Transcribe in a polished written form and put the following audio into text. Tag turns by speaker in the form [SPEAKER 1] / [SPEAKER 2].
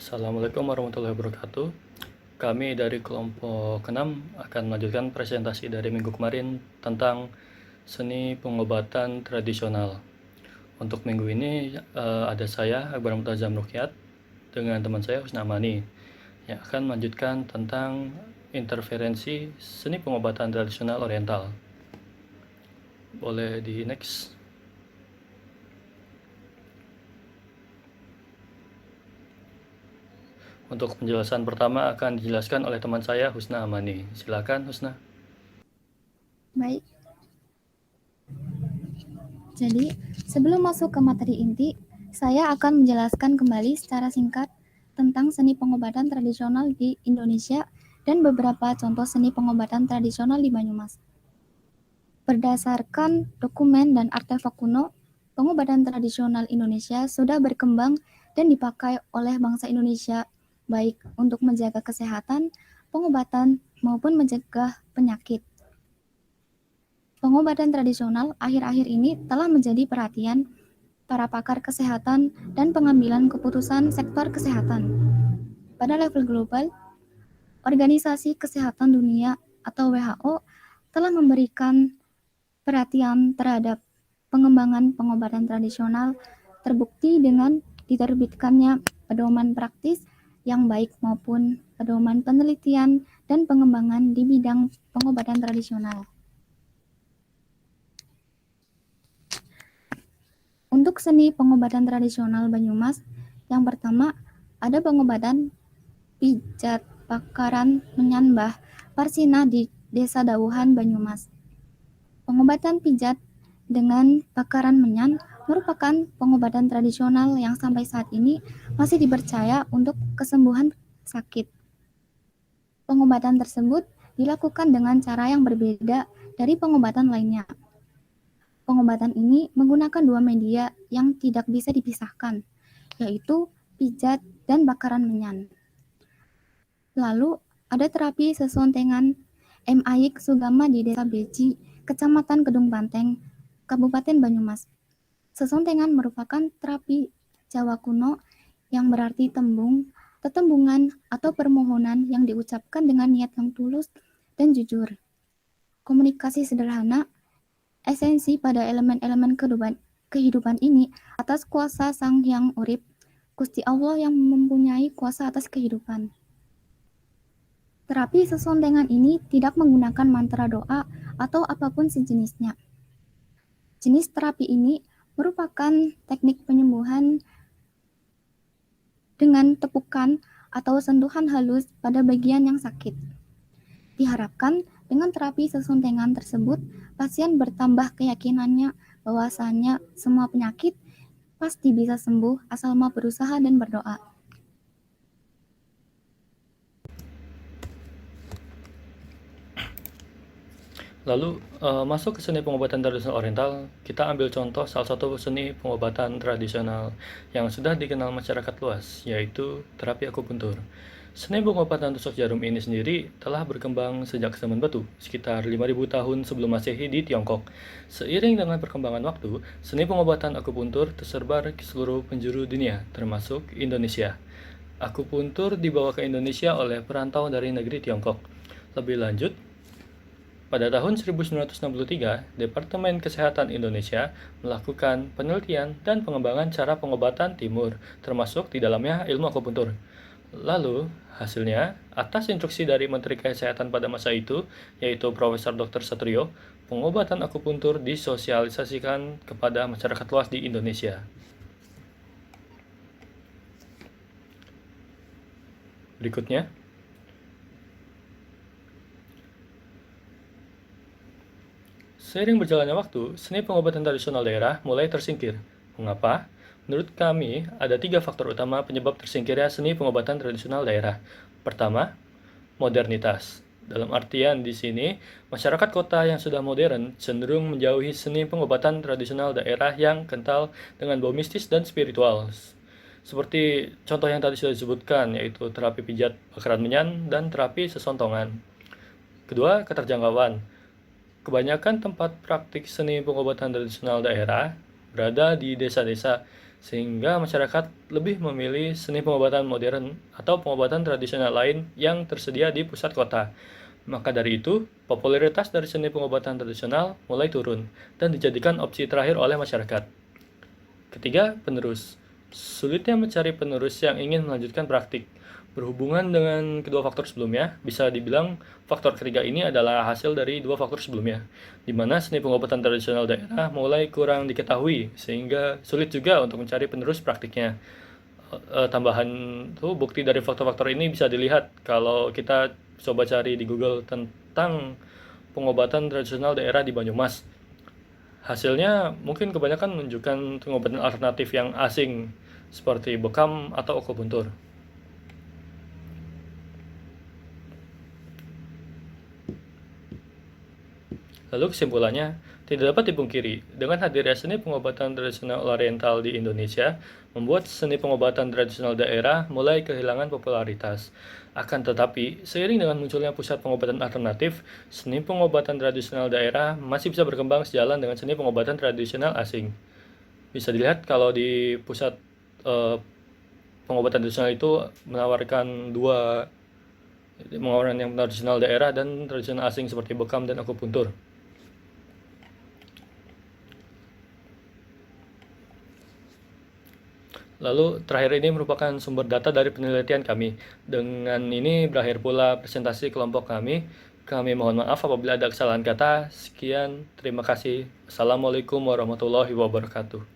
[SPEAKER 1] Assalamualaikum warahmatullahi wabarakatuh. Kami dari kelompok ke-6 akan melanjutkan presentasi dari minggu kemarin tentang seni pengobatan tradisional. Untuk minggu ini ada saya, Akbar Murtazam Rukyat, dengan teman saya Husna Amani, yang akan melanjutkan tentang interferensi seni pengobatan tradisional oriental. Boleh di next. Untuk penjelasan pertama akan dijelaskan oleh teman saya Husna Amani. Silakan Husna.
[SPEAKER 2] Baik. Jadi, sebelum masuk ke materi inti, saya akan menjelaskan kembali secara singkat tentang seni pengobatan tradisional di Indonesia dan beberapa contoh seni pengobatan tradisional di Banyumas. Berdasarkan dokumen dan artefak kuno, pengobatan tradisional Indonesia sudah berkembang dan dipakai oleh bangsa Indonesia baik untuk menjaga kesehatan, pengobatan, maupun mencegah penyakit. Pengobatan tradisional akhir-akhir ini telah menjadi perhatian para pakar kesehatan dan pengambilan keputusan sektor kesehatan. Pada level global, Organisasi Kesehatan Dunia atau WHO telah memberikan perhatian terhadap pengembangan pengobatan tradisional, terbukti dengan diterbitkannya pedoman praktis yang baik maupun pedoman penelitian dan pengembangan di bidang pengobatan tradisional. Untuk seni pengobatan tradisional Banyumas, yang pertama ada pengobatan pijat bakaran menyambah Parsina di Desa Dauhan, Banyumas. Pengobatan pijat dengan bakaran menyan merupakan pengobatan tradisional yang sampai saat ini masih dipercaya untuk kesembuhan sakit. Pengobatan tersebut dilakukan dengan cara yang berbeda dari pengobatan lainnya. Pengobatan ini menggunakan dua media yang tidak bisa dipisahkan, yaitu pijat dan bakaran menyan. Lalu, ada terapi sesontengan M.Aik Sugama di Desa Beci, Kecamatan Kedung Banteng, Kabupaten Banyumas. Sesontengan merupakan terapi Jawa kuno yang berarti tembung, tetembungan, atau permohonan yang diucapkan dengan niat yang tulus dan jujur. Komunikasi sederhana, esensi pada elemen-elemen kehidupan ini atas kuasa Sang Hyang Urip, Gusti Allah yang mempunyai kuasa atas kehidupan. Terapi sesontengan ini tidak menggunakan mantra doa atau apapun sejenisnya. Jenis terapi ini merupakan teknik penyembuhan dengan tepukan atau sentuhan halus pada bagian yang sakit. Diharapkan dengan terapi sesontengan tersebut, pasien bertambah keyakinannya bahwasannya semua penyakit pasti bisa sembuh asal mau berusaha dan berdoa.
[SPEAKER 1] Lalu masuk ke seni pengobatan tradisional oriental, kita ambil contoh salah satu seni pengobatan tradisional yang sudah dikenal masyarakat luas, yaitu terapi akupuntur. Seni pengobatan tusuk jarum ini sendiri telah berkembang sejak zaman batu, sekitar 5.000 tahun sebelum Masehi di Tiongkok. Seiring dengan perkembangan waktu, seni pengobatan akupuntur tersebar ke seluruh penjuru dunia, termasuk Indonesia. Akupuntur dibawa ke Indonesia oleh perantau dari negeri Tiongkok. Lebih lanjut, pada tahun 1963, Departemen Kesehatan Indonesia melakukan penelitian dan pengembangan cara pengobatan timur, termasuk di dalamnya ilmu akupuntur. Lalu, hasilnya, atas instruksi dari Menteri Kesehatan pada masa itu, yaitu Profesor Dr. Satrio, pengobatan akupuntur disosialisasikan kepada masyarakat luas di Indonesia. Berikutnya, seiring berjalannya waktu, seni pengobatan tradisional daerah mulai tersingkir. Mengapa? Menurut kami, ada 3 faktor utama penyebab tersingkirnya seni pengobatan tradisional daerah. Pertama, modernitas. Dalam artian di sini, masyarakat kota yang sudah modern cenderung menjauhi seni pengobatan tradisional daerah yang kental dengan bau mistis dan spiritual. Seperti contoh yang tadi sudah disebutkan, yaitu terapi pijat bakaran menyan dan terapi sesontongan. Kedua, keterjangkauan. Kebanyakan tempat praktik seni pengobatan tradisional daerah berada di desa-desa, sehingga masyarakat lebih memilih seni pengobatan modern atau pengobatan tradisional lain yang tersedia di pusat kota. Maka dari itu, popularitas dari seni pengobatan tradisional mulai turun dan dijadikan opsi terakhir oleh masyarakat. Ketiga, penerus. Sulitnya mencari penerus yang ingin melanjutkan praktik. Berhubungan dengan kedua faktor sebelumnya, bisa dibilang faktor ketiga ini adalah hasil dari dua faktor sebelumnya, di mana seni pengobatan tradisional daerah mulai kurang diketahui, sehingga sulit juga untuk mencari penerus praktiknya. Tambahan tuh bukti dari faktor-faktor ini bisa dilihat kalau kita coba cari di Google tentang pengobatan tradisional daerah di Banyumas. Hasilnya mungkin kebanyakan menunjukkan pengobatan alternatif yang asing, seperti bekam atau akupuntur. Lalu kesimpulannya, tidak dapat dipungkiri, dengan hadirnya seni pengobatan tradisional oriental di Indonesia, membuat seni pengobatan tradisional daerah mulai kehilangan popularitas. Akan tetapi, seiring dengan munculnya pusat pengobatan alternatif, seni pengobatan tradisional daerah masih bisa berkembang sejalan dengan seni pengobatan tradisional asing. Bisa dilihat kalau di pusat pengobatan tradisional itu menawarkan dua pengobatan yang tradisional daerah dan tradisional asing seperti bekam dan akupuntur. Lalu terakhir ini merupakan sumber data dari penelitian kami. Dengan ini berakhir pula presentasi kelompok kami. Kami mohon maaf apabila ada kesalahan kata. Sekian, terima kasih. Assalamualaikum warahmatullahi wabarakatuh.